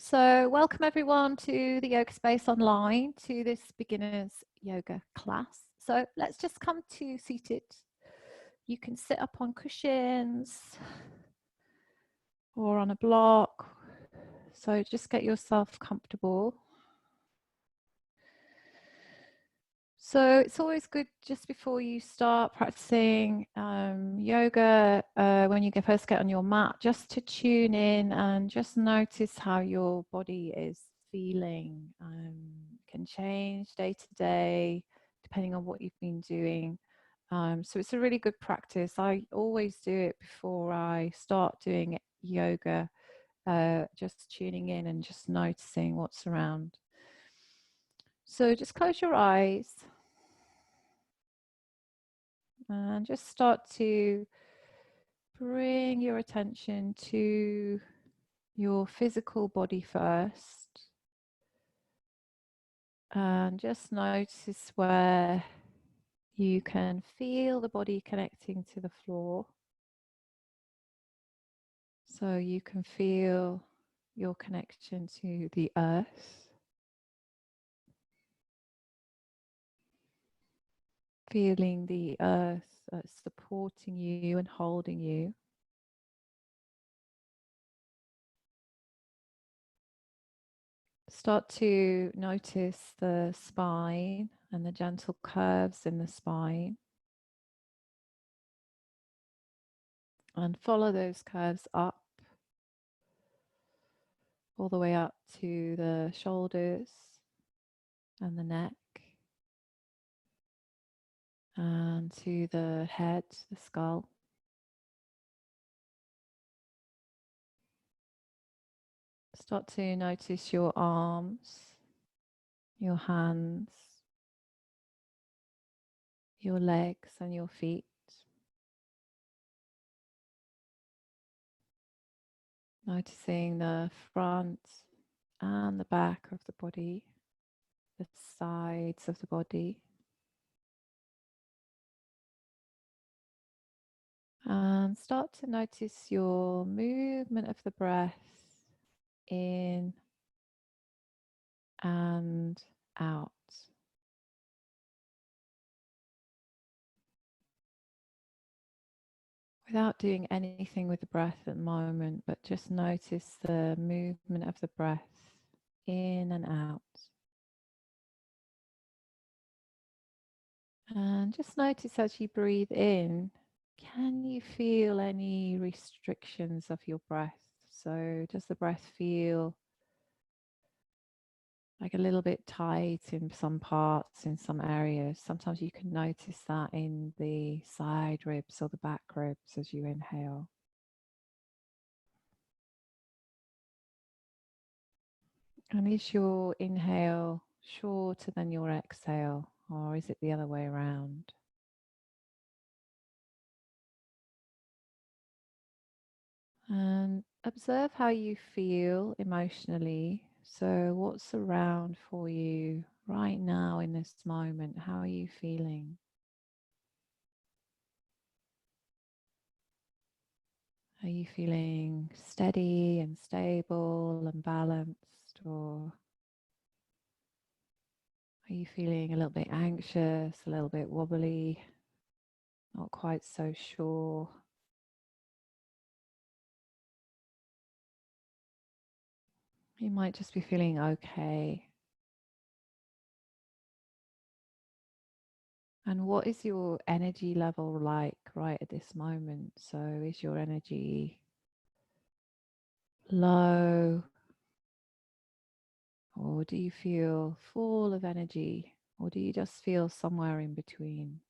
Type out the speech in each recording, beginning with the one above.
So welcome everyone to the Yoga Space Online, to this beginner's yoga class. So let's just come to seated. You can sit up on cushions or on a block. So just get yourself comfortable. So it's always good just before you start practicing yoga, when you first get on your mat, just to tune in and just notice how your body is feeling. Can change day to day depending on what you've been doing. So it's a really good practice. I always do it before I start doing yoga, just tuning in and just noticing what's around. So just close your eyes and just start to bring your attention to your physical body first. And just notice where you can feel the body connecting to the floor. So you can feel your connection to the earth. Feeling the earth supporting you and holding you. Start to notice the spine and the gentle curves in the spine. And follow those curves up, all the way up to the shoulders and the neck, and to the head, the skull. Start to notice your arms, your hands, your legs and your feet. Noticing the front and the back of the body, the sides of the body. And start to notice your movement of the breath in and out. Without doing anything with the breath at the moment, but just notice the movement of the breath in and out. And just notice as you breathe in, can you feel any restrictions of your breath? So does the breath feel like a little bit tight in some parts, in some areas? Sometimes you can notice that in the side ribs or the back ribs as you inhale. And is your inhale shorter than your exhale, or is it the other way around? And observe how you feel emotionally. So what's around for you right now in this moment? How are you feeling? Are you feeling steady and stable and balanced, or are you feeling a little bit anxious, a little bit wobbly, not quite so sure? You might just be feeling okay. And what is your energy level like right at this moment? So is your energy low, or do you feel full of energy, or do you just feel somewhere in between?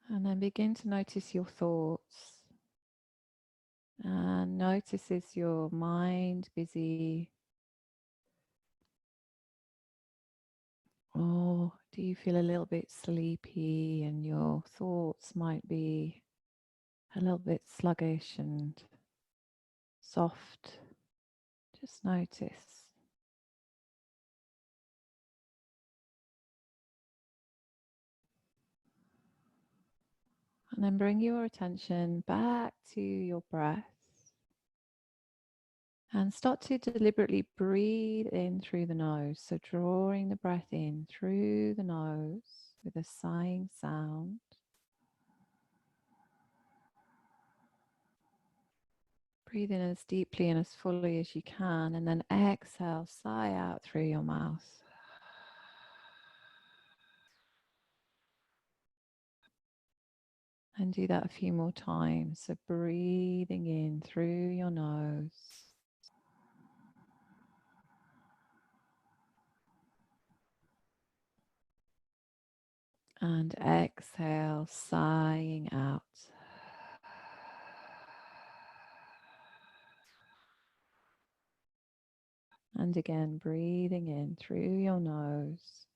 And then begin to notice your thoughts. And notice, is your mind busy? Or do you feel a little bit sleepy and your thoughts might be a little bit sluggish and soft? Just notice. And then bring your attention back to your breath. And start to deliberately breathe in through the nose. So drawing the breath in through the nose with a sighing sound. Breathe in as deeply and as fully as you can, and then exhale, sigh out through your mouth. And do that a few more times. So breathing in through your nose. And exhale, sighing out. And again, breathing in through your nose.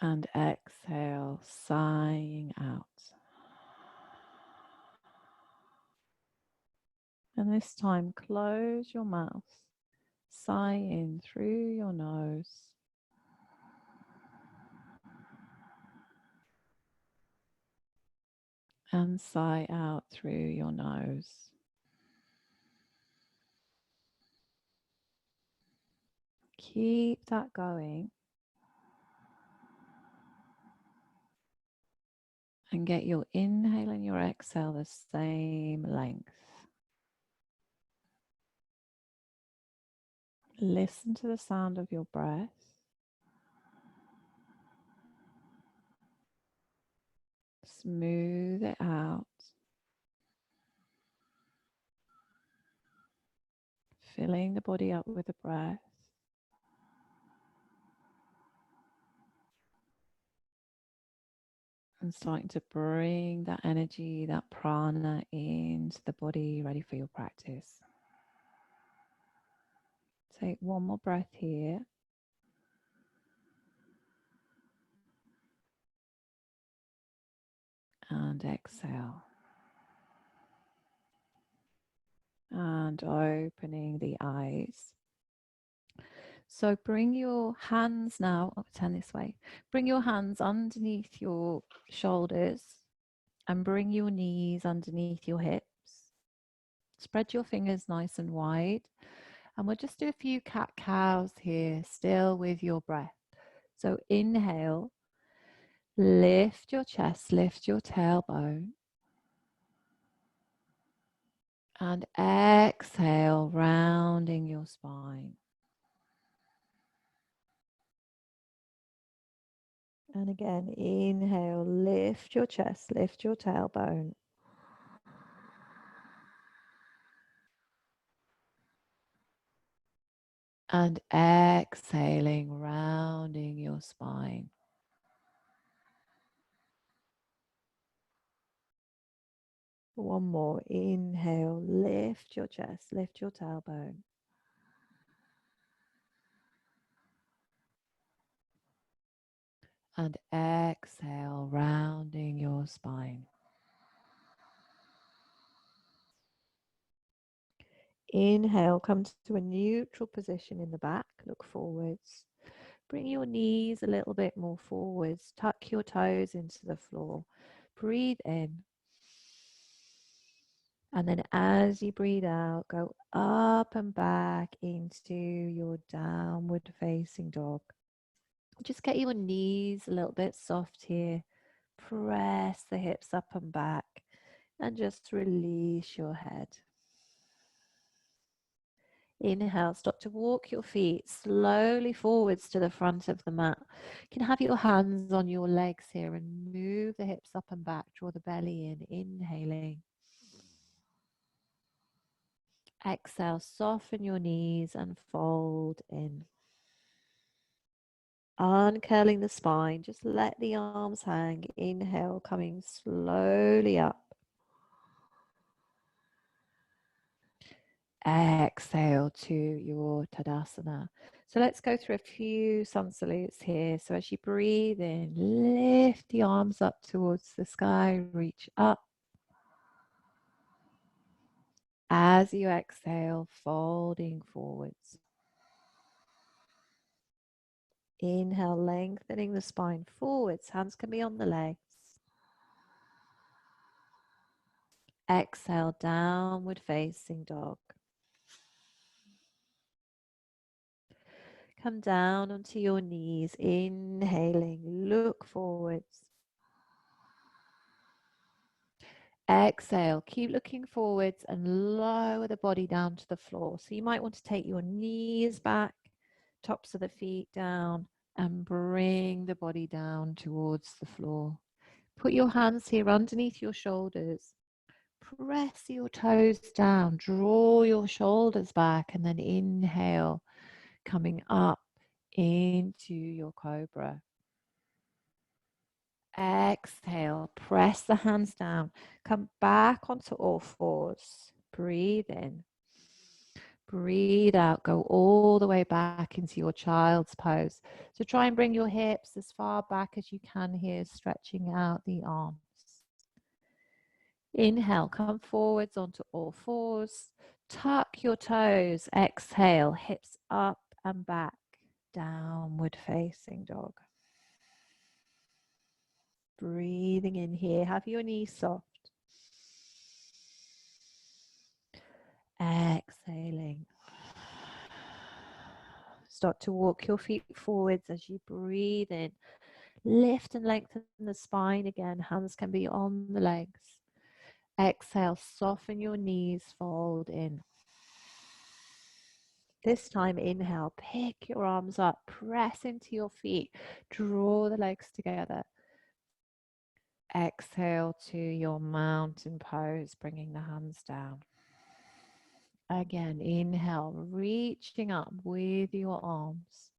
And exhale, sighing out. And this time, close your mouth. Sigh in through your nose. And sigh out through your nose. Keep that going. And get your inhale and your exhale the same length. Listen to the sound of your breath. Smooth it out. Filling the body up with the breath. And starting to bring that energy, that prana into the body, ready for your practice. Take one more breath here. And exhale. And opening the eyes. So bring your hands now, I'll turn this way. Bring your hands underneath your shoulders and bring your knees underneath your hips. Spread your fingers nice and wide. And we'll just do a few cat-cows here, still with your breath. So inhale, lift your chest, lift your tailbone. And exhale, rounding your spine. And again, inhale, lift your chest, lift your tailbone. And exhaling, rounding your spine. One more, inhale, lift your chest, lift your tailbone. And exhale, rounding your spine. Inhale, come to a neutral position in the back, look forwards. Bring your knees a little bit more forwards, tuck your toes into the floor. Breathe in. And then as you breathe out, go up and back into your downward facing dog. Just get your knees a little bit soft here. Press the hips up and back and just release your head. Inhale, start to walk your feet slowly forwards to the front of the mat. You can have your hands on your legs here and move the hips up and back. Draw the belly in, inhaling. Exhale, soften your knees and fold in. Uncurling the spine, just let the arms hang. Inhale, coming slowly up. Exhale to your Tadasana. So let's go through a few sun salutes here. So as you breathe in, lift the arms up towards the sky, reach up. As you exhale, folding forwards. Inhale, lengthening the spine forwards. Hands can be on the legs. Exhale, downward facing dog. Come down onto your knees. Inhaling, look forwards. Exhale, keep looking forwards and lower the body down to the floor. So you might want to take your knees back, tops of the feet down, and bring the body down towards the floor. Put your hands here underneath your shoulders. Press your toes down, draw your shoulders back, and then inhale, coming up into your cobra. Exhale, press the hands down, come back onto all fours. Breathe in, breathe out, go all the way back into your child's pose. So try and bring your hips as far back as you can here, stretching out the arms. Inhale, come forwards onto all fours. Tuck your toes. Exhale, hips up and back. Downward facing dog. Breathing in here. Have your knees soft. Exhaling. Start to walk your feet forwards as you breathe in. Lift and lengthen the spine again. Hands can be on the legs. Exhale, soften your knees, fold in. This time, inhale, pick your arms up, press into your feet, draw the legs together. Exhale to your mountain pose, bringing the hands down. Again, inhale, reaching up with your arms.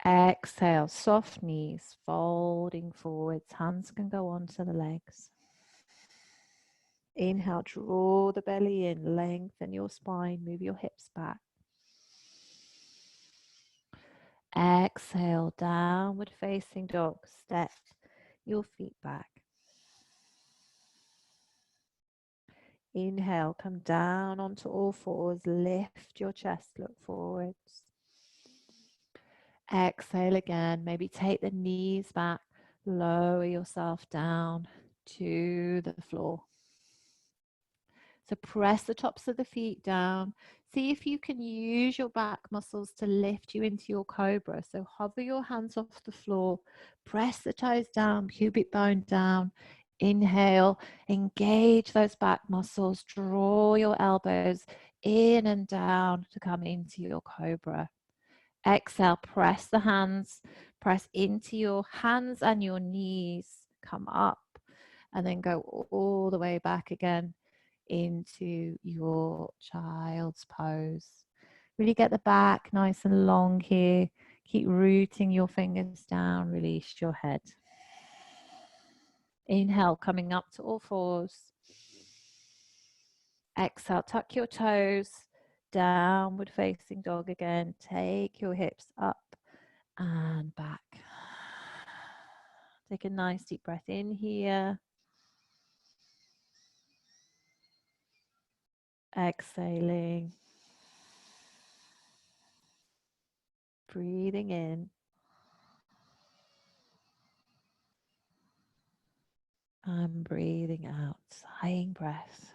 Exhale, soft knees, folding forwards. Hands can go onto the legs. Inhale, draw the belly in, lengthen your spine, move your hips back. Exhale, downward facing dog. Step your feet back. Inhale, come down onto all fours. Lift your chest, look forwards. Exhale again. Maybe take the knees back. Lower yourself down to the floor. So press the tops of the feet down. See if you can use your back muscles to lift you into your cobra. So hover your hands off the floor. Press the toes down, pubic bone down. Inhale, engage those back muscles. Draw your elbows in and down to come into your cobra. Exhale, press the hands. Press into your hands and your knees. Come up and then go all the way back again into your child's pose. Really get the back nice and long here. Keep rooting your fingers down. Release your head. Inhale, coming up to all fours. Exhale, tuck your toes. Downward facing dog again. Take your hips up and back. Take a nice deep breath in here. Exhaling. Breathing in. And breathing out. Sighing breath.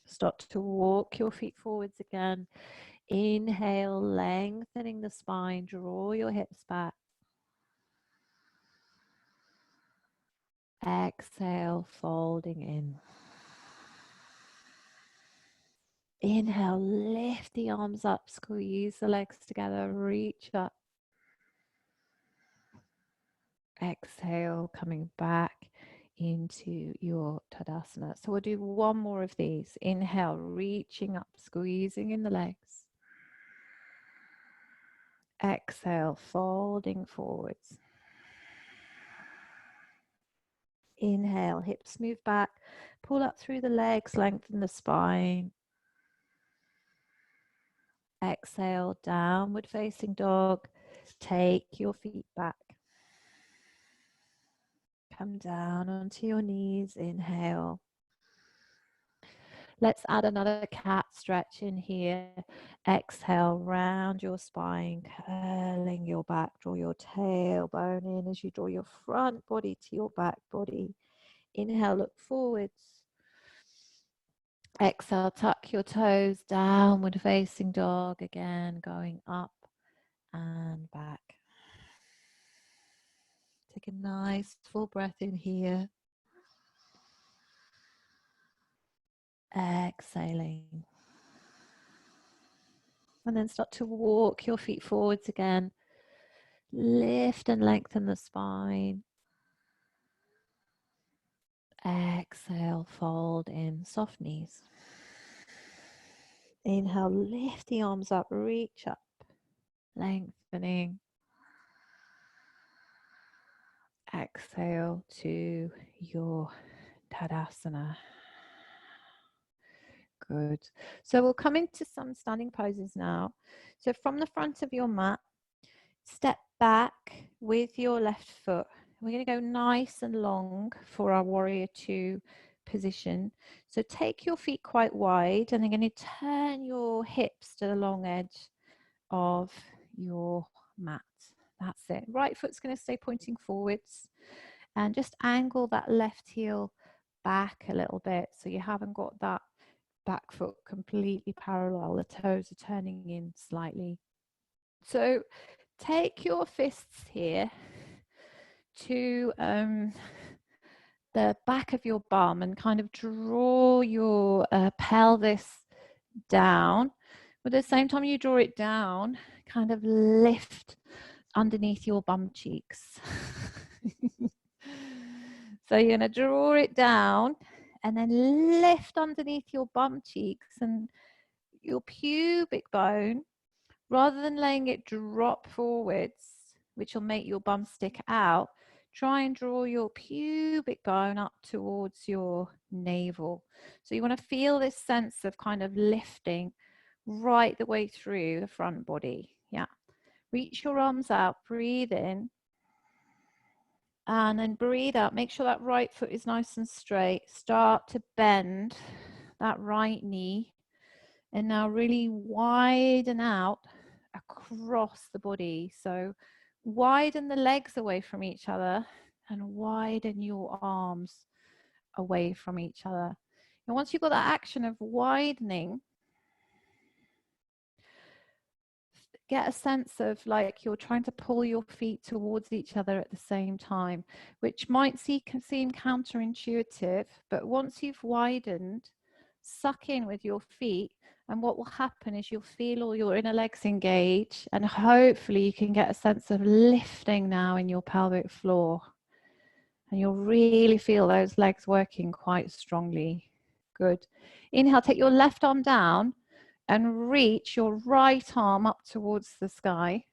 Start to walk your feet forwards again. Inhale, lengthening the spine. Draw your hips back. Exhale, folding in. Inhale, lift the arms up. Squeeze the legs together. Reach up. Exhale, coming back into your Tadasana. So we'll do one more of these. Inhale, reaching up, squeezing in the legs. Exhale, folding forwards. Inhale, hips move back, pull up through the legs, lengthen the spine. Exhale, downward facing dog. Take your feet back. Come down onto your knees. Inhale. Let's add another cat stretch in here. Exhale, round your spine, curling your back. Draw your tailbone in as you draw your front body to your back body. Inhale, look forwards. Exhale, tuck your toes, downward facing dog. Again, going up and back. Take a nice full breath in here. Exhaling. And then start to walk your feet forwards again. Lift and lengthen the spine. Exhale, fold in, soft knees. Inhale, lift the arms up, reach up, lengthening. Exhale to your Tadasana. Good. So we'll come into some standing poses now. So from the front of your mat, step back with your left foot. We're going to go nice and long for our warrior two position. So take your feet quite wide and then going to turn your hips to the long edge of your mat. That's it. Right foot's going to stay pointing forwards and just angle that left heel back a little bit so you haven't got that back foot completely parallel. The toes are turning in slightly. So take your fists here to the back of your bum and kind of draw your pelvis down. But at the same time you draw it down, kind of lift underneath your bum cheeks. So you're going to draw it down and then lift underneath your bum cheeks and your pubic bone, rather than letting it drop forwards, which will make your bum stick out, try and draw your pubic bone up towards your navel. So you want to feel this sense of kind of lifting right the way through the front body. Yeah. Reach your arms out, breathe in. And then breathe out. Make sure that right foot is nice and straight. Start to bend that right knee. And now really widen out across the body. So widen the legs away from each other and widen your arms away from each other. And once you've got that action of widening, get a sense of like you're trying to pull your feet towards each other at the same time, which might seem counterintuitive, but once you've widened, suck in with your feet, and what will happen is you'll feel all your inner legs engage, and hopefully you can get a sense of lifting now in your pelvic floor, and you'll really feel those legs working quite strongly. Good. Inhale, take your left arm down and reach your right arm up towards the sky.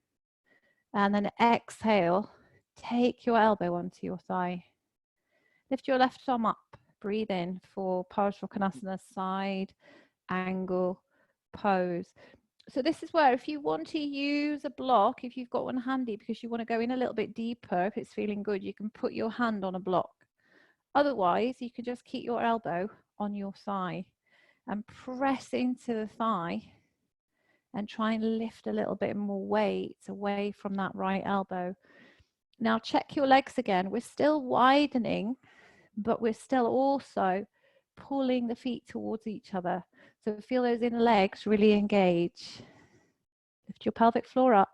And then exhale, take your elbow onto your thigh. Lift your left arm up, breathe in for Parashvakonasana, side angle pose. So this is where if you want to use a block, if you've got one handy because you want to go in a little bit deeper, if it's feeling good, you can put your hand on a block. Otherwise, you can just keep your elbow on your thigh and press into the thigh and try and lift a little bit more weight away from that right elbow. Now check your legs again. We're still widening, but we're still also pulling the feet towards each other. So feel those inner legs really engage. Lift your pelvic floor up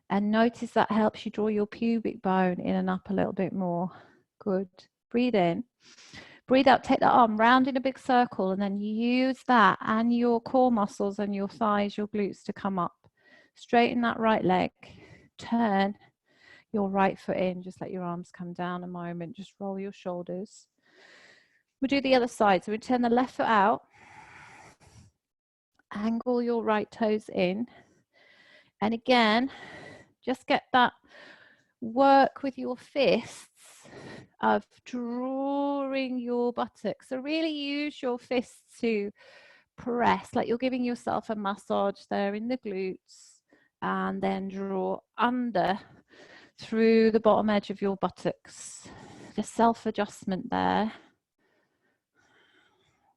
and notice that helps you draw your pubic bone in and up a little bit more. Good. Breathe in. Breathe out, take that arm round in a big circle and then use that and your core muscles and your thighs, your glutes to come up. Straighten that right leg. Turn your right foot in. Just let your arms come down a moment. Just roll your shoulders. We'll do the other side. So we turn the left foot out. Angle your right toes in. And again, just get that work with your fists of drawing your buttocks. So really use your fists to press, like you're giving yourself a massage there in the glutes, and then draw under through the bottom edge of your buttocks. The self-adjustment there.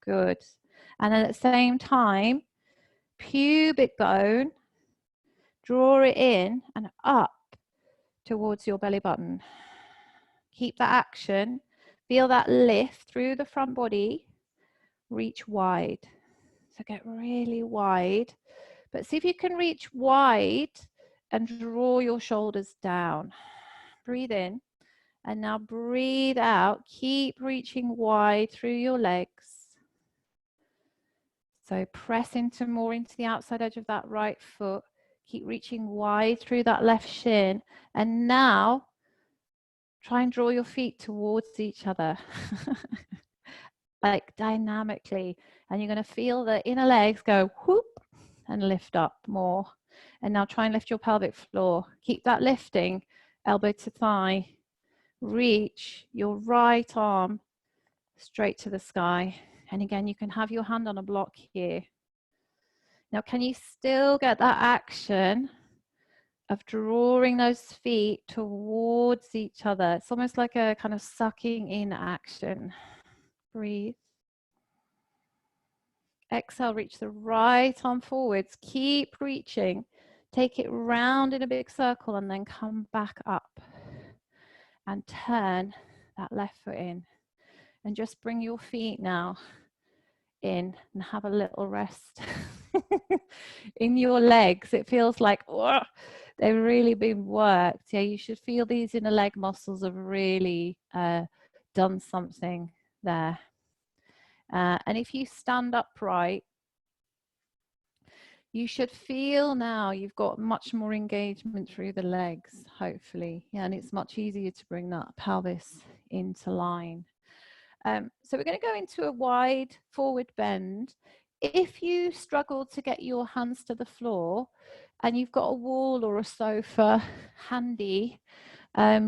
Good. And then at the same time, pubic bone, draw it in and up towards your belly button. Keep that action. Feel that lift through the front body. Reach wide. So get really wide. But see if you can reach wide and draw your shoulders down. Breathe in. And now breathe out. Keep reaching wide through your legs. So press more into the outside edge of that right foot. Keep reaching wide through that left shin. And now try and draw your feet towards each other. Like dynamically. And you're going to feel the inner legs go whoop and lift up more. And now try and lift your pelvic floor. Keep that lifting, elbow to thigh. Reach your right arm straight to the sky. And again, you can have your hand on a block here. Now, can you still get that action of drawing those feet towards each other? It's almost like a kind of sucking in action. Breathe. Exhale, reach the right arm forwards. Keep reaching. Take it round in a big circle and then come back up. And turn that left foot in. And just bring your feet now in and have a little rest in your legs. It feels like they've really been worked. Yeah, you should feel these inner leg muscles have really done something there. And if you stand upright, you should feel now you've got much more engagement through the legs, hopefully. Yeah, and it's much easier to bring that pelvis into line. So we're going to go into a wide forward bend. If you struggle to get your hands to the floor and you've got a wall or a sofa handy,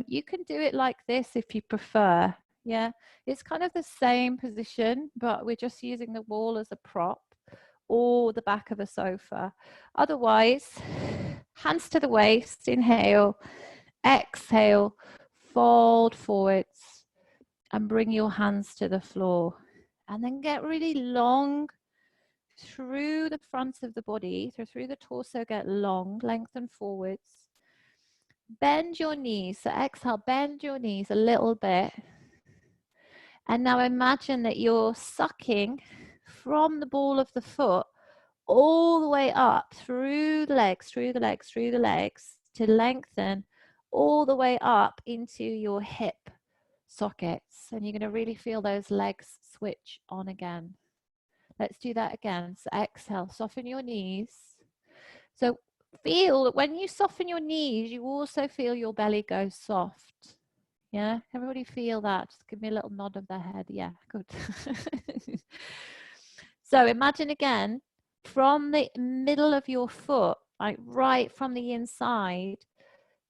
you can do it like this if you prefer. Yeah, it's kind of the same position, but we're just using the wall as a prop or the back of a sofa. Otherwise, hands to the waist, inhale, exhale, fold forwards and bring your hands to the floor. And then get really long through the front of the body, so through the torso, get long, lengthen forwards. Bend your knees, so exhale, bend your knees a little bit. And now imagine that you're sucking from the ball of the foot all the way up through the legs, through the legs, through the legs to lengthen all the way up into your hip sockets. And you're going to really feel those legs switch on again. Let's do that again. So exhale, soften your knees. So feel that when you soften your knees, you also feel your belly go soft. Yeah, everybody feel that? Just give me a little nod of the head. Yeah, good. So imagine again, from the middle of your foot, like right from the inside.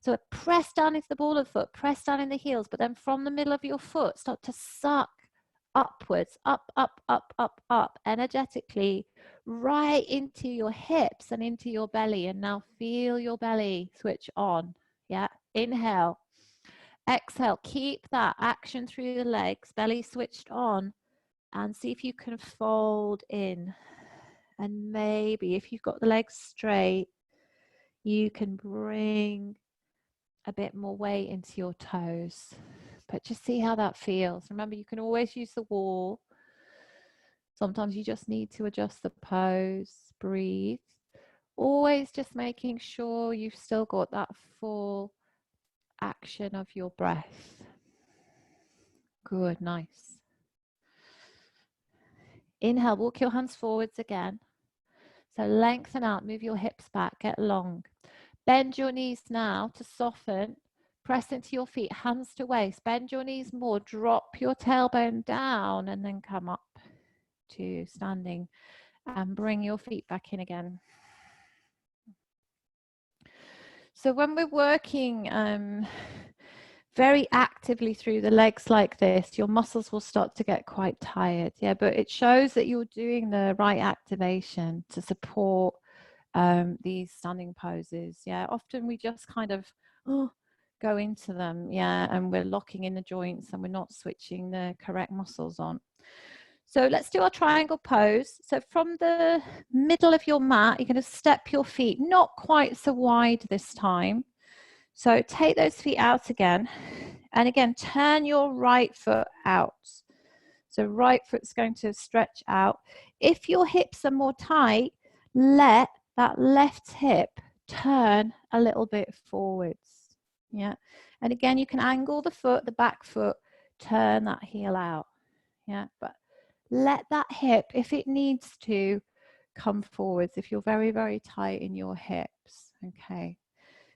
So press down into the ball of the foot, press down in the heels, but then from the middle of your foot, start to suck upwards, up, up, up, up, up, energetically, right into your hips and into your belly. And now feel your belly switch on. Yeah, inhale. Exhale, keep that action through the legs, belly switched on, and see if you can fold in. And maybe if you've got the legs straight, you can bring a bit more weight into your toes. But just see how that feels. Remember, you can always use the wall. Sometimes you just need to adjust the pose, breathe. Always just making sure you've still got that full action of your breath. Good, nice. Inhale, walk your hands forwards again. So lengthen out, move your hips back, get long. Bend your knees now to soften. Press into your feet, hands to waist. Bend your knees more, drop your tailbone down and then come up to standing and bring your feet back in again. So when we're working very actively through the legs like this, your muscles will start to get quite tired. Yeah, but it shows that you're doing the right activation to support these standing poses. Yeah, often we just kind of go into them. Yeah, and we're locking in the joints and we're not switching the correct muscles on. So let's do our triangle pose. So from the middle of your mat, you're going to step your feet, not quite so wide this time. So take those feet out again. And again, turn your right foot out. So right foot's going to stretch out. If your hips are more tight, let that left hip turn a little bit forwards. Yeah. And again, you can angle the foot, the back foot, turn that heel out. Yeah. But let that hip, if it needs to, come forwards if you're very, very tight in your hips. Okay.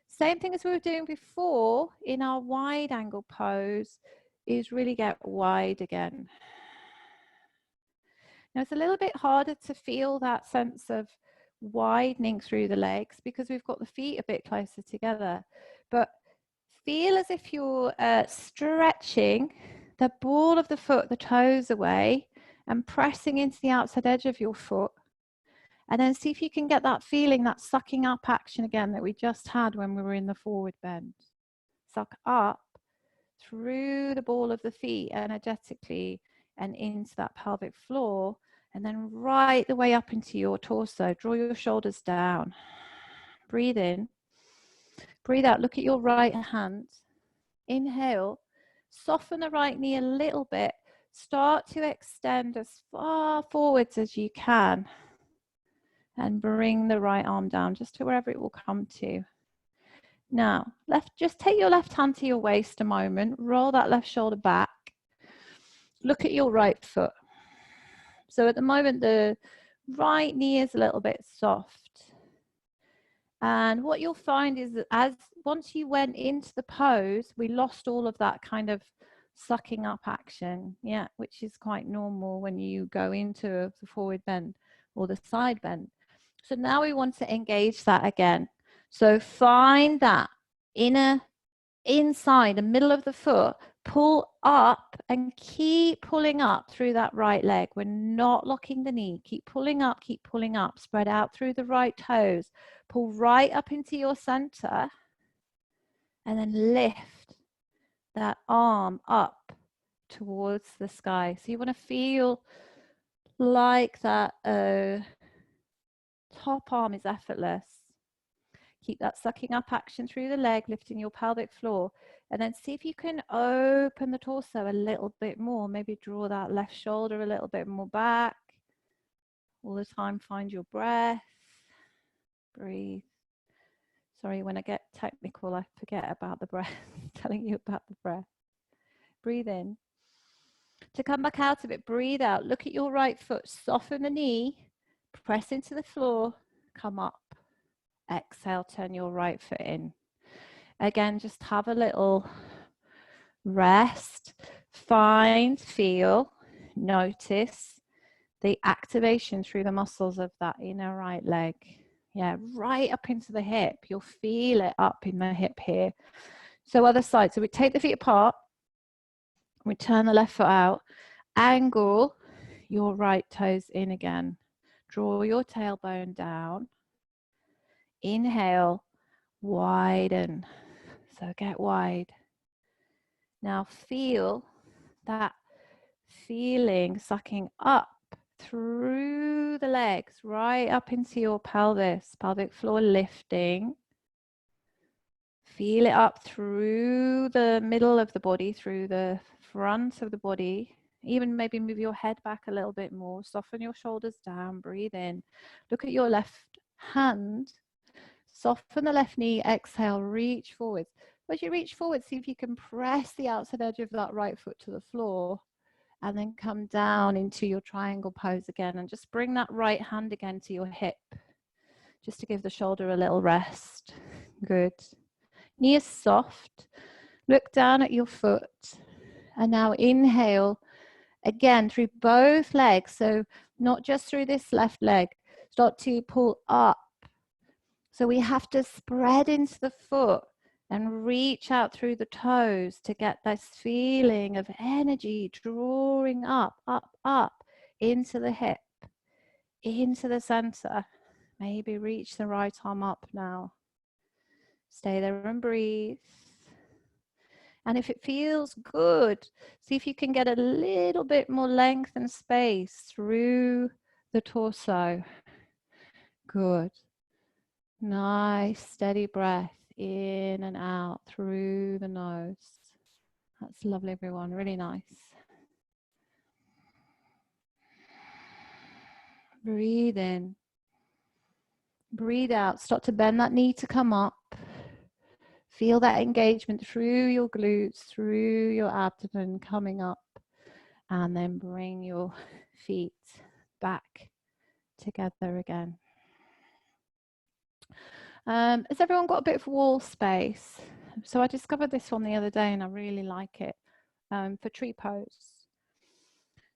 Same thing as we were doing before in our wide angle pose is really get wide again. Now it's a little bit harder to feel that sense of widening through the legs because we've got the feet a bit closer together. But feel as if you're stretching the ball of the foot, the toes away, and pressing into the outside edge of your foot. And then see if you can get that feeling, that sucking up action again that we just had when we were in the forward bend. Suck up through the ball of the feet energetically and into that pelvic floor, and then right the way up into your torso. Draw your shoulders down. Breathe in. Breathe out. Look at your right hand. Inhale. Soften the right knee a little bit. Start to extend as far forwards as you can. And bring the right arm down just to wherever it will come to. Now, just take your left hand to your waist a moment. Roll that left shoulder back. Look at your right foot. So at the moment, the right knee is a little bit soft. And what you'll find is that once you went into the pose, we lost all of that kind of sucking up action, yeah, which is quite normal when you go into the forward bend or the side bend. So now we want to engage that again. So find that inside the middle of the foot, pull up and keep pulling up through that right leg. We're not locking the knee. Keep pulling up, spread out through the right toes. Pull right up into your center and then lift that arm up towards the sky. So you want to feel like that top arm is effortless. Keep that sucking up action through the leg, lifting your pelvic floor. And then see if you can open the torso a little bit more. Maybe draw that left shoulder a little bit more back. All the time, find your breath. Breathe. Sorry, when I get technical, I forget about the breath. Telling you about the breath. Breathe in. To come back out of it, breathe out. Look at your right foot. Soften the knee. Press into the floor. Come up. Exhale, turn your right foot in. Again, just have a little rest. Find, feel, notice the activation through the muscles of that inner right leg. Yeah, right up into the hip. You'll feel it up in the hip here. So other side. So we take the feet apart. We turn the left foot out. Angle your right toes in again. Draw your tailbone down. Inhale, widen. So get wide. Now feel that feeling sucking up through the legs, right up into your pelvis, pelvic floor lifting. Feel it up through the middle of the body, through the front of the body. Even maybe move your head back a little bit more. Soften your shoulders down. Breathe in. Look at your left hand. Soften the left knee. Exhale. Reach forwards. As you reach forward, see if you can press the outside edge of that right foot to the floor. And then come down into your triangle pose again. And just bring that right hand again to your hip. Just to give the shoulder a little rest. Good. Knee is soft. Look down at your foot. And now inhale again through both legs. So not just through this left leg. Start to pull up. So we have to spread into the foot and reach out through the toes to get this feeling of energy drawing up, up, up into the hip, into the center. Maybe reach the right arm up now. Stay there and breathe. And if it feels good, see if you can get a little bit more length and space through the torso. Good. Nice, steady breath in and out through the nose. That's lovely, everyone. Really nice. Breathe in. Breathe out. Start to bend that knee to come up. Feel that engagement through your glutes, through your abdomen coming up. And then bring your feet back together again. Has everyone got a bit of wall space? So I discovered this one the other day and I really like it for tree pose.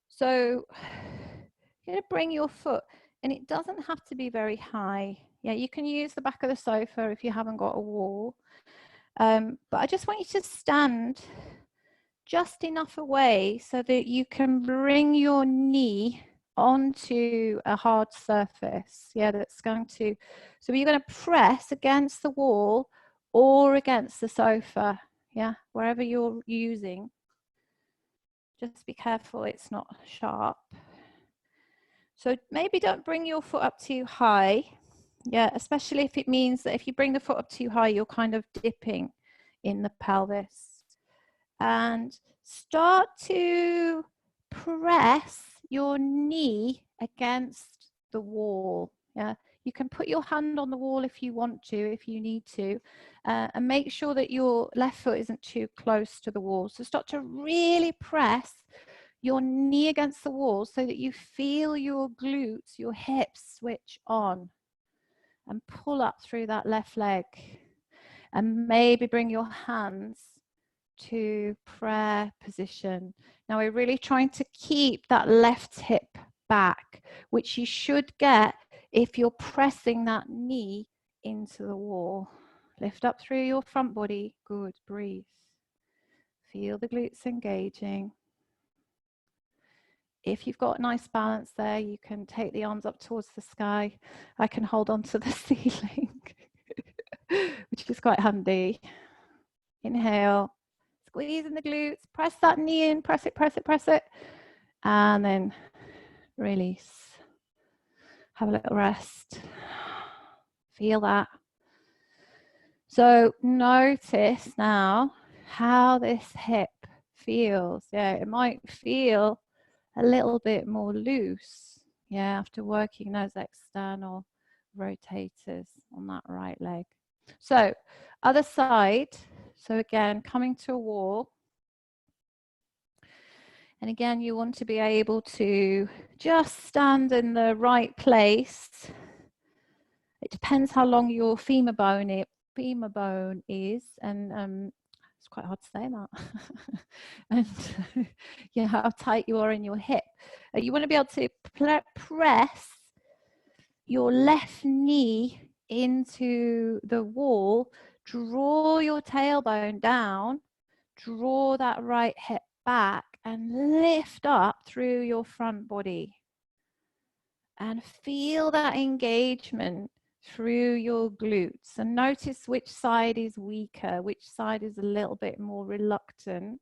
So you're going to bring your foot, and it doesn't have to be very high. Yeah, you can use the back of the sofa if you haven't got a wall. But I just want you to stand just enough away so that you can bring your knee onto a hard surface. Yeah, that's going to, so you're going to press against the wall or against the sofa. Yeah, wherever you're using. Just be careful it's not sharp. So maybe don't bring your foot up too high. Yeah, especially if it means that if you bring the foot up too high, you're kind of dipping in the pelvis. And start to press your knee against the wall. Yeah, you can put your hand on the wall if you want to, if you need to, and make sure that your left foot isn't too close to the wall. So start to really press your knee against the wall so that you feel your glutes, your hips switch on, and pull up through that left leg. And maybe bring your hands to prayer position. Now we're really trying to keep that left hip back, which you should get if you're pressing that knee into the wall. Lift up through your front body. Good. Breathe. Feel the glutes engaging. If you've got nice balance there, you can take the arms up towards the sky. I can hold on to the ceiling, which is quite handy. Inhale. Squeeze in the glutes, press that knee in, press it, press it, press it. And then release. Have a little rest. Feel that. So notice now how this hip feels. Yeah, it might feel a little bit more loose. Yeah, after working those external rotators on that right leg. So other side. So again, coming to a wall. And again, you want to be able to just stand in the right place. It depends how long your femur bone is, and it's quite hard to say that. And yeah, how tight you are in your hip. You want to be able to press your left knee into the wall, draw your tailbone down, draw that right hip back, and lift up through your front body. And feel that engagement through your glutes. And notice which side is weaker, which side is a little bit more reluctant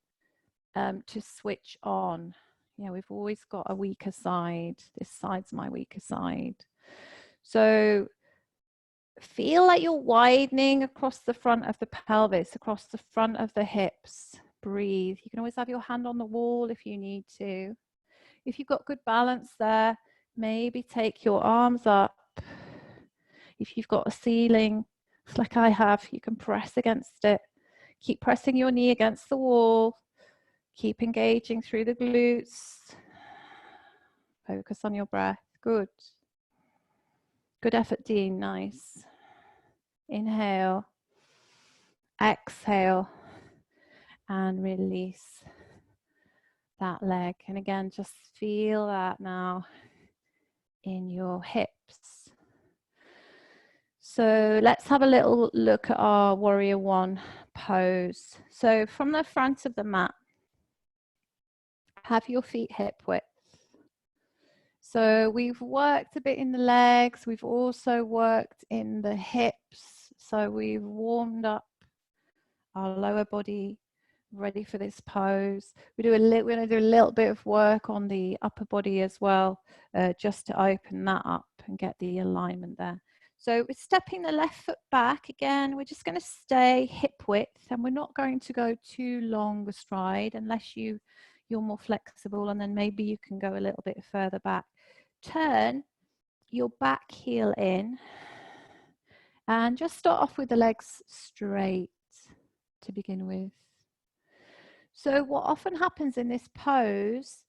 to switch on. Yeah, we've always got a weaker side. This side's my weaker side. So feel like you're widening across the front of the pelvis, across the front of the hips. Breathe. You can always have your hand on the wall if you need to. If you've got good balance there, maybe take your arms up. If you've got a ceiling, like I have, you can press against it. Keep pressing your knee against the wall. Keep engaging through the glutes. Focus on your breath. Good. Good effort, Dean. Nice. Inhale. Exhale. And release that leg. And again, just feel that now in your hips. So let's have a little look at our warrior one pose. So from the front of the mat, have your feet hip width. So we've worked a bit in the legs. We've also worked in the hips. So we've warmed up our lower body. ready for this pose. We're going to do a little bit of work on the upper body as well, just to open that up and get the alignment there. So we're stepping the left foot back again. We're just going to stay hip width, and we're not going to go too long a stride unless you're more flexible, and then maybe you can go a little bit further back. Turn your back heel in and just start off with the legs straight to begin with. So what often happens in this pose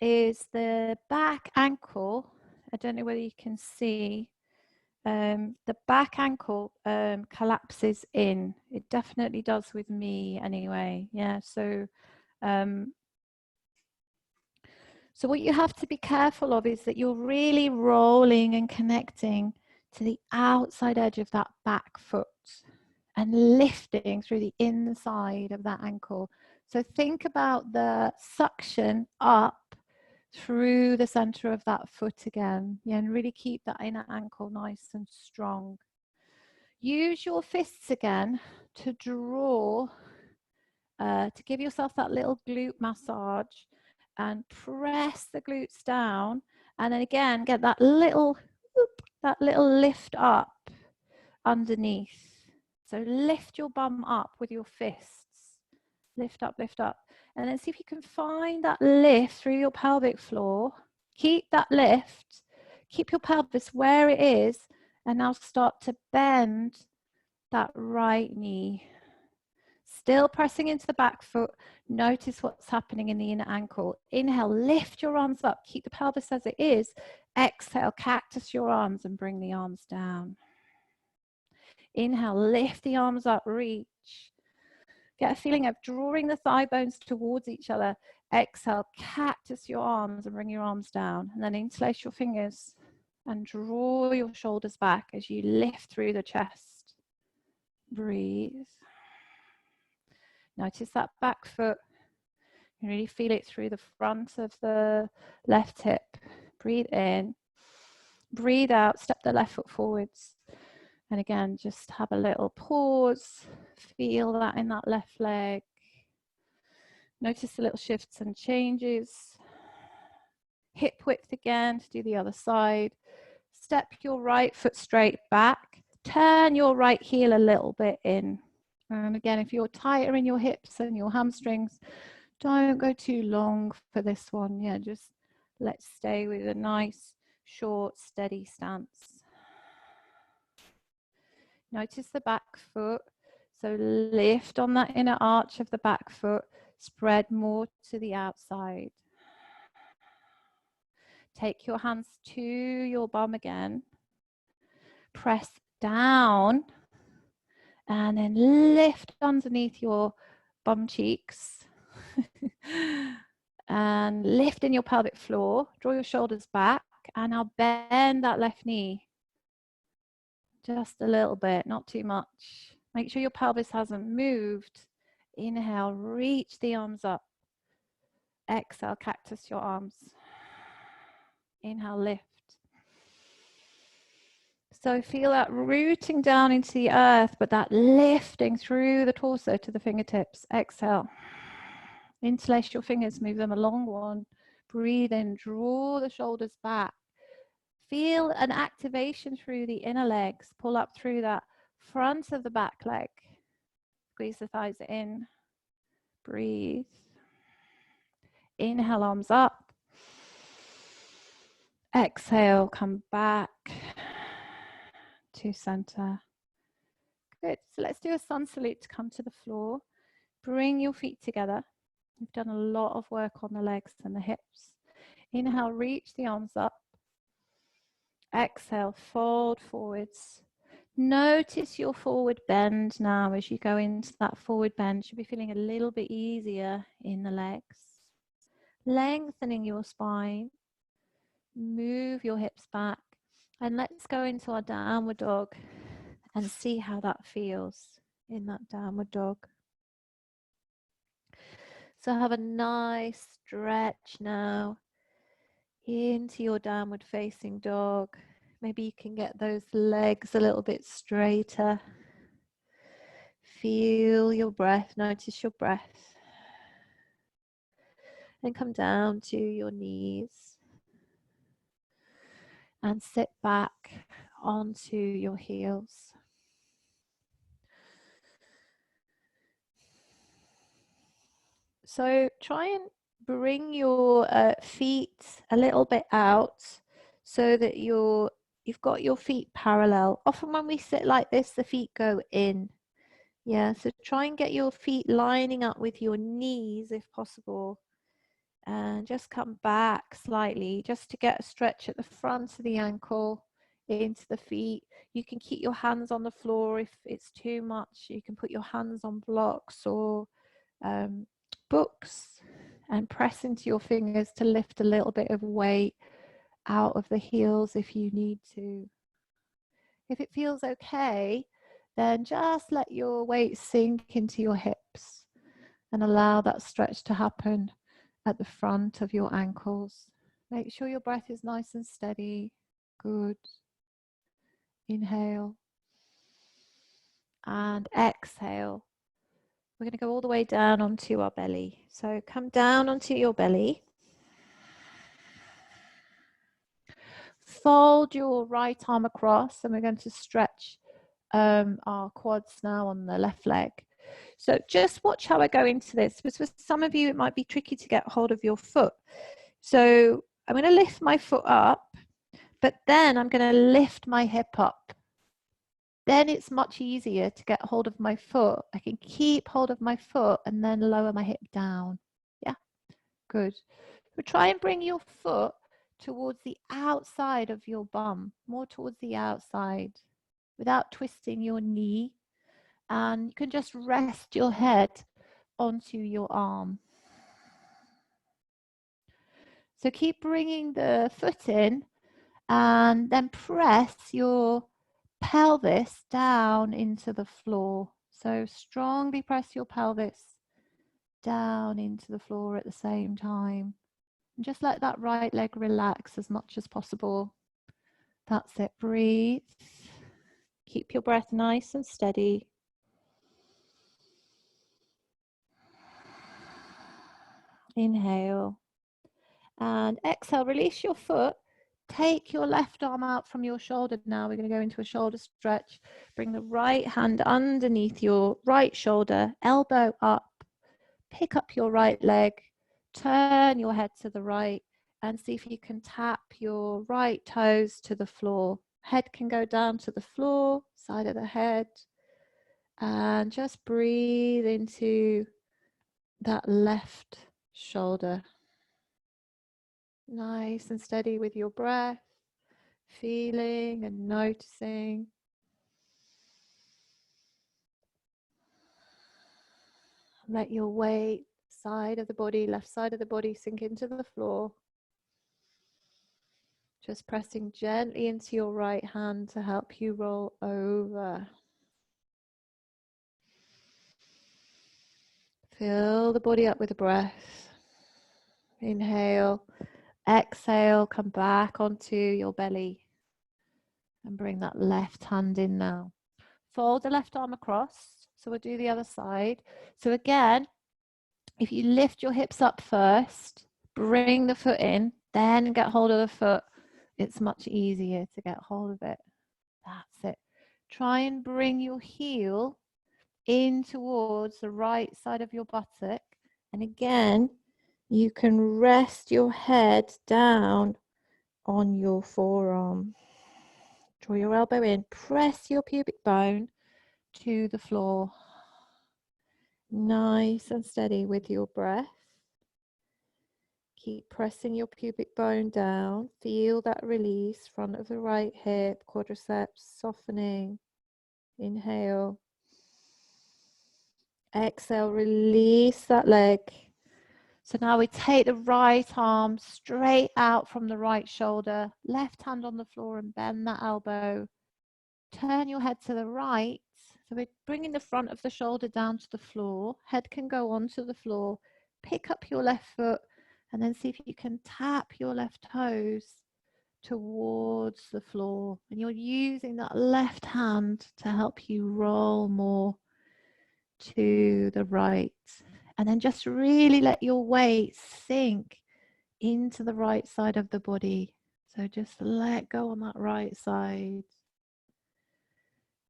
is the back ankle, I don't know whether you can see, the back ankle collapses in. It definitely does with me anyway. Yeah, so what you have to be careful of is that you're really rolling and connecting to the outside edge of that back foot and lifting through the inside of that ankle. So think about the suction up through the center of that foot again. Yeah, and really keep that inner ankle nice and strong. Use your fists again to draw, to give yourself that little glute massage, and press the glutes down, and then again get that little lift up underneath. So lift your bum up with your fists. Lift up, and then see if you can find that lift through your pelvic floor. Keep that lift, keep your pelvis where it is, and now start to bend that right knee. Still pressing into the back foot. Notice what's happening in the inner ankle. Inhale, lift your arms up. Keep the pelvis as it is. Exhale, cactus your arms and bring the arms down. Inhale, lift the arms up, reach. Get a feeling of drawing the thigh bones towards each other. Exhale, cactus your arms and bring your arms down. And then interlace your fingers and draw your shoulders back as you lift through the chest. Breathe. Notice that back foot. You really feel it through the front of the left hip. Breathe in. Breathe out. Step the left foot forwards. And again, just have a little pause. Feel that in that left leg. Notice the little shifts and changes. Hip width again to do the other side. Step your right foot straight back. Turn your right heel a little bit in. And again, if you're tighter in your hips and your hamstrings, don't go too long for this one. Yeah, just let's stay with a nice, short, steady stance. Notice the back foot. So lift on that inner arch of the back foot. Spread more to the outside. Take your hands to your bum again. Press down. And then lift underneath your bum cheeks. And lift in your pelvic floor. Draw your shoulders back. And now bend that left knee. Just a little bit, not too much. Make sure your pelvis hasn't moved. Inhale, reach the arms up. Exhale, cactus your arms. Inhale, lift. So feel that rooting down into the earth, but that lifting through the torso to the fingertips. Exhale. Interlace your fingers, move them along one. Breathe in, draw the shoulders back. Feel an activation through the inner legs. Pull up through that front of the back leg. Squeeze the thighs in. Breathe. Inhale, arms up. Exhale, come back to center. Good. So let's do a sun salute to come to the floor. Bring your feet together. You've done a lot of work on the legs and the hips. Inhale, reach the arms up. Exhale, fold forwards. Notice your forward bend now as you go into that forward bend. You should be feeling a little bit easier in the legs. Lengthening your spine. Move your hips back. And let's go into our downward dog and see how that feels in that downward dog. So have a nice stretch now into your downward facing dog. Maybe you can get those legs a little bit straighter. Feel your breath, notice your breath. and come down to your knees and sit back onto your heels. So try and bring your feet a little bit out so that you've got your feet parallel. Often when we sit like this, the feet go in. Yeah, so try and get your feet lining up with your knees if possible. And just come back slightly just to get a stretch at the front of the ankle into the feet. You can keep your hands on the floor if it's too much. You can put your hands on blocks or books and press into your fingers to lift a little bit of weight out of the heels if you need to. If it feels okay, then just let your weight sink into your hips and allow that stretch to happen at the front of your ankles. Make sure your breath is nice and steady. Good. Inhale and exhale. We're going to go all the way down onto our belly. So come down onto your belly. Fold your right arm across and we're going to stretch our quads now on the left leg. So just watch how I go into this, because for some of you it might be tricky to get hold of your foot. So I'm going to lift my foot up, but then I'm going to lift my hip up. Then it's much easier to get hold of my foot. I can keep hold of my foot and then lower my hip down. Yeah, good. But try and bring your foot towards the outside of your bum, more towards the outside, without twisting your knee. And you can just rest your head onto your arm. So keep bringing the foot in and then press your pelvis down into the floor. So strongly press your pelvis down into the floor at the same time. And just let that right leg relax as much as possible. That's it. Breathe. Keep your breath nice and steady. Inhale. And exhale, release your foot. Take your left arm out from your shoulder now. We're going to go into a shoulder stretch. Bring the right hand underneath your right shoulder, elbow up. Pick up your right leg. Turn your head to the right and see if you can tap your right toes to the floor. Head can go down to the floor, side of the head. And just breathe into that left shoulder. Nice and steady with your breath, feeling and noticing. Let your weight, side of the body, left side of the body, sink into the floor. Just pressing gently into your right hand to help you roll over. Fill the body up with a breath. Inhale, exhale, come back onto your belly. And bring that left hand in now. Fold the left arm across. So we'll do the other side. So again, if you lift your hips up first, bring the foot in, then get hold of the foot, it's much easier to get hold of it. That's it. Try and bring your heel in towards the right side of your buttock. And again, you can rest your head down on your forearm. Draw your elbow in, press your pubic bone to the floor. Nice and steady with your breath. Keep pressing your pubic bone down. Feel that release, front of the right hip, quadriceps softening. Inhale. Exhale, release that leg. So now we take the right arm straight out from the right shoulder, left hand on the floor and bend that elbow. Turn your head to the right. So we're bringing the front of the shoulder down to the floor. Head can go onto the floor. Pick up your left foot and then see if you can tap your left toes towards the floor. And you're using that left hand to help you roll more to the right. And then just really let your weight sink into the right side of the body. So just let go on that right side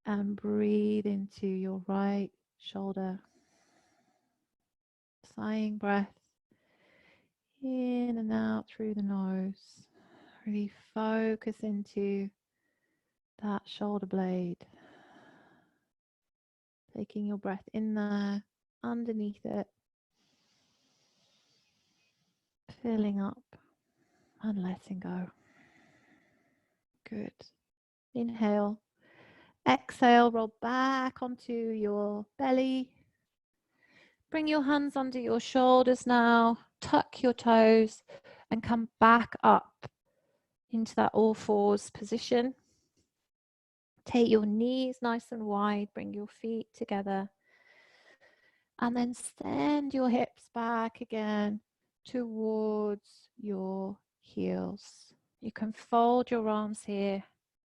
and breathe into your right shoulder. Sighing breath in and out through the nose. Really focus into that shoulder blade. Taking your breath in there, underneath it, filling up and letting go. Good. Inhale. Exhale, roll back onto your belly. Bring your hands under your shoulders now. Tuck your toes and come back up into that all fours position. Take your knees nice and wide. Bring your feet together. And then send your hips back again towards your heels. You can fold your arms here,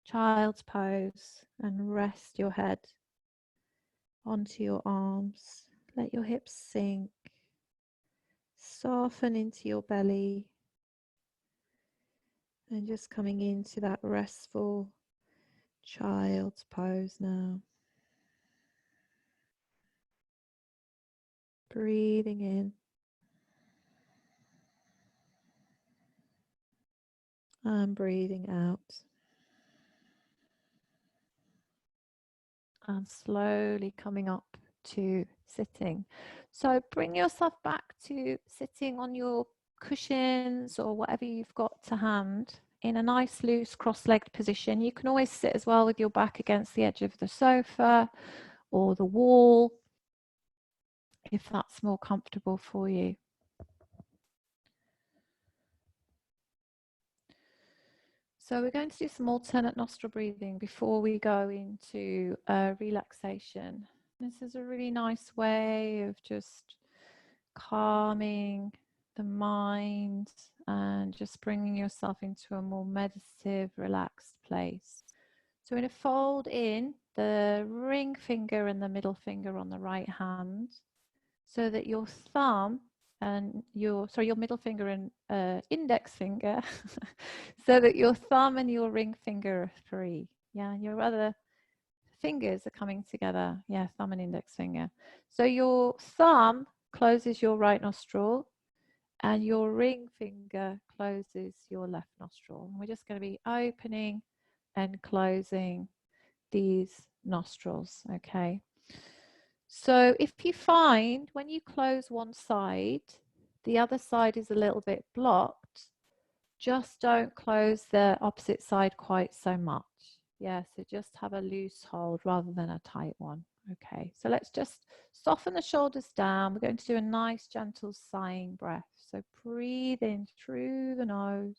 child's pose, and rest your head onto your arms. Let your hips sink. Soften into your belly. And just coming into that restful child's pose now. Breathing in. And breathing out. And slowly coming up to sitting. So bring yourself back to sitting on your cushions or whatever you've got to hand in a nice loose cross-legged position. You can always sit as well with your back against the edge of the sofa or the wall if that's more comfortable for you. So we're going to do some alternate nostril breathing before we go into relaxation. This is a really nice way of just calming the mind and just bringing yourself into a more meditative, relaxed place. So we're going to fold in the ring finger and the middle finger on the right hand so that your thumb and your middle finger and index finger so that your thumb and your ring finger are free. Yeah, and your other fingers are coming together. Yeah, thumb and index finger. So your thumb closes your right nostril and your ring finger closes your left nostril. And we're just going to be opening and closing these nostrils, okay? So if you find when you close one side, the other side is a little bit blocked, just don't close the opposite side quite so much. Yeah, so just have a loose hold rather than a tight one. Okay, so let's just soften the shoulders down. We're going to do a nice gentle sighing breath. So breathe in through the nose.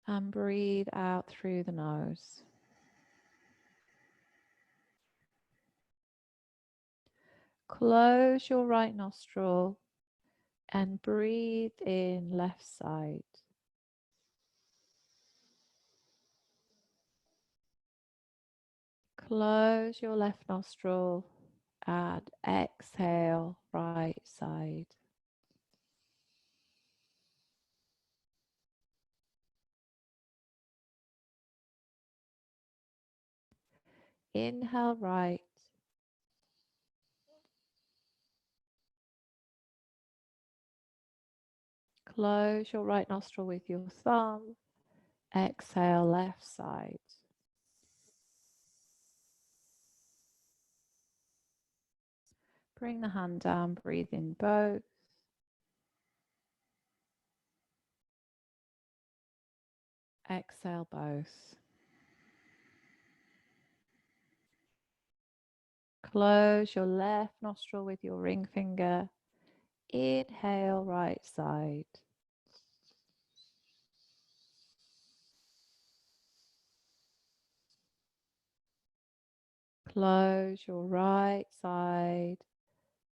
And breathe out through the nose. Close your right nostril and breathe in left side. Close your left nostril and exhale right side. Inhale right. Close your right nostril with your thumb. Exhale left side. Bring the hand down, breathe in both. Exhale both. Close your left nostril with your ring finger. Inhale right side. Close your right side.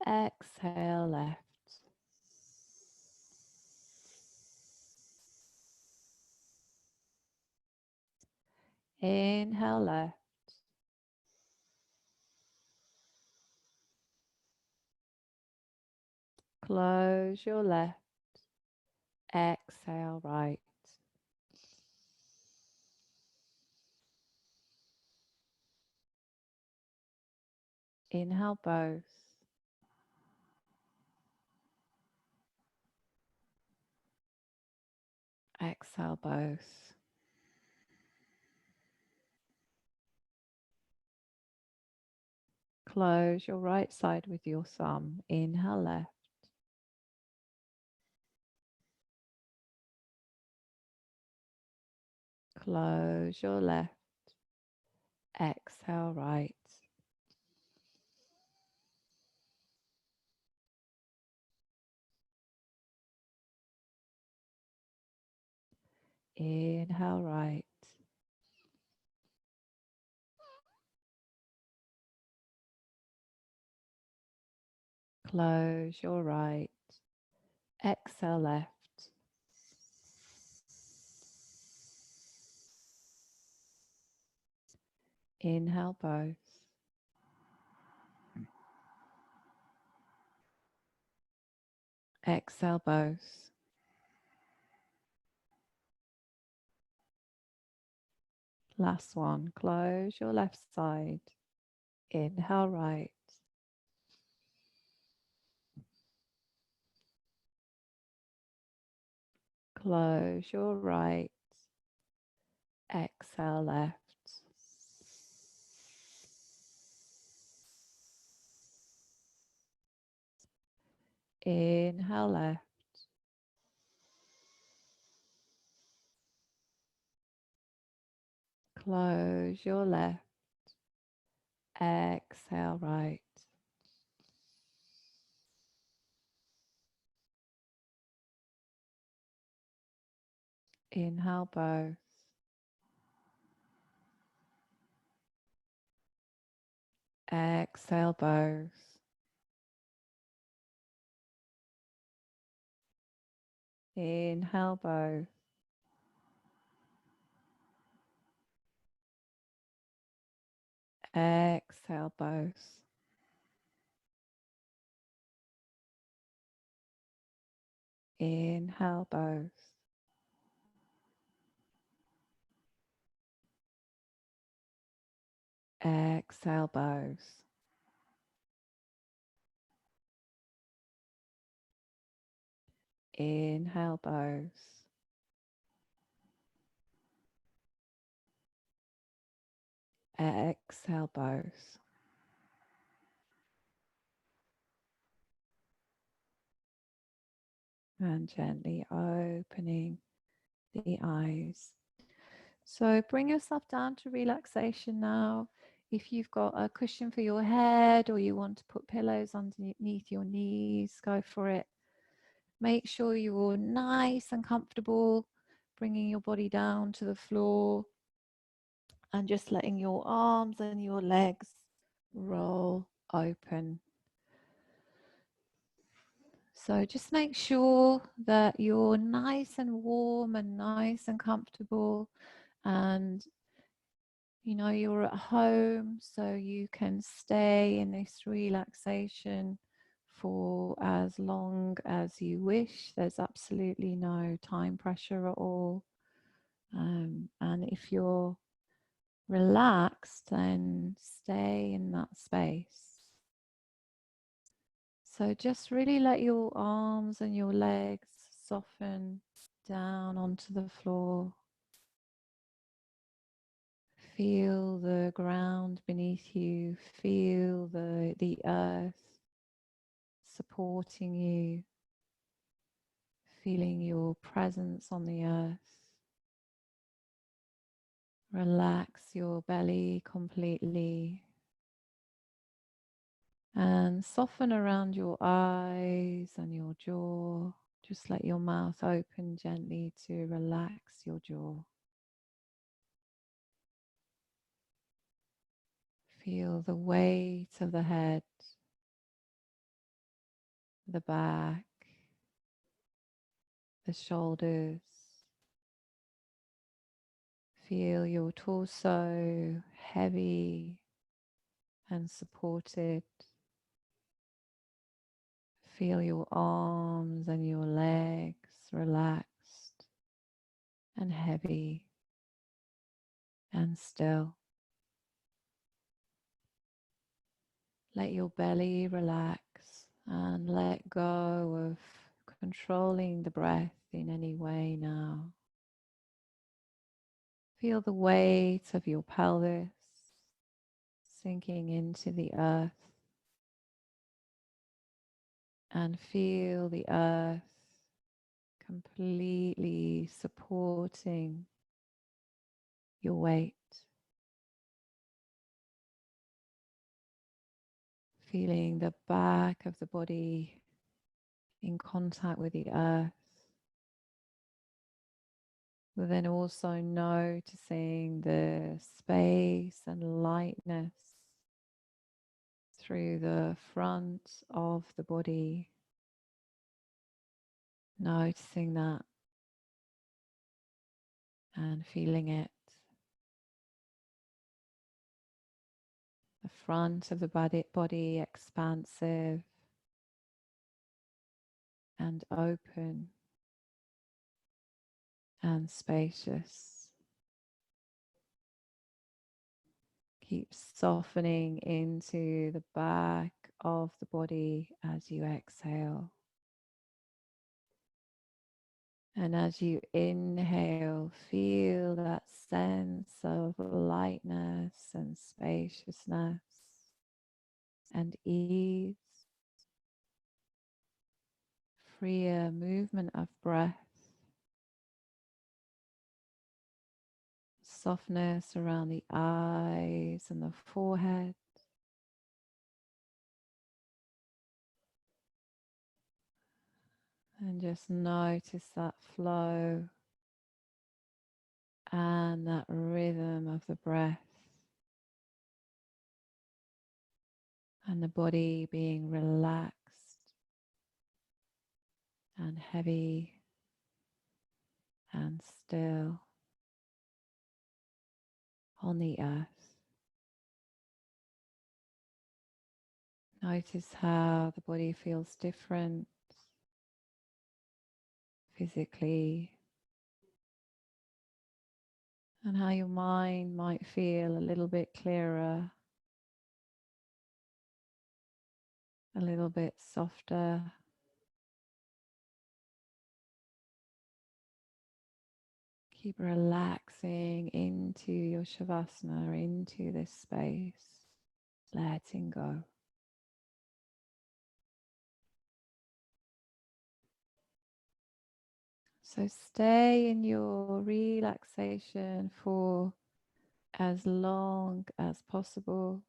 Exhale left. Inhale left. Close your left. Exhale right. Inhale both. Exhale both. Close your right side with your thumb. Inhale left. Close your left. Exhale right. Inhale right. Close your right. Exhale left. Inhale both. Exhale both. Last one. Close your left side. Inhale right. Close your right. Exhale left. Inhale left. Close your left. Exhale right. Inhale both. Exhale both. Inhale both. Exhale both. Inhale both. Exhale both. Inhale both. Exhale both. And gently opening the eyes. So bring yourself down to relaxation now. If you've got a cushion for your head or you want to put pillows underneath your knees, go for it. Make sure you're nice and comfortable, bringing your body down to the floor and just letting your arms and your legs roll open. So just make sure that you're nice and warm and nice and comfortable, and you know you're at home, so you can stay in this relaxation for as long as you wish. There's absolutely no time pressure at all. And if you're relaxed, then stay in that space. So just really let your arms and your legs soften down onto the floor. Feel the ground beneath you. Feel the earth supporting you. Feeling your presence on the earth. Relax your belly completely. And soften around your eyes and your jaw. Just let your mouth open gently to relax your jaw. Feel the weight of the head, the back, the shoulders. Feel your torso heavy and supported. Feel your arms and your legs relaxed and heavy and still. Let your belly relax and let go of controlling the breath in any way now. Feel the weight of your pelvis sinking into the earth, and feel the earth completely supporting your weight. Feeling the back of the body in contact with the earth, but then also noticing the space and lightness through the front of the body, noticing that and feeling it. The front of the body expansive and open and spacious. Keep softening into the back of the body as you exhale. And as you inhale, feel that sense of lightness and spaciousness and ease, freer movement of breath, softness around the eyes and the forehead. And just notice that flow and that rhythm of the breath, and the body being relaxed and heavy and still on the earth. Notice how the body feels different physically, and how your mind might feel a little bit clearer, a little bit softer. Keep relaxing into your Shavasana, into this space, letting go. So stay in your relaxation for as long as possible.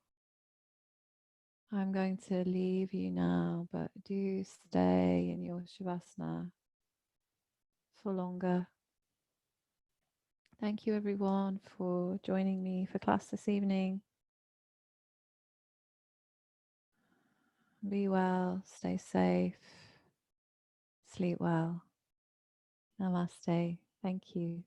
I'm going to leave you now, but do stay in your Shavasana for longer. Thank you everyone for joining me for class this evening. Be well, stay safe, sleep well. Namaste. Thank you.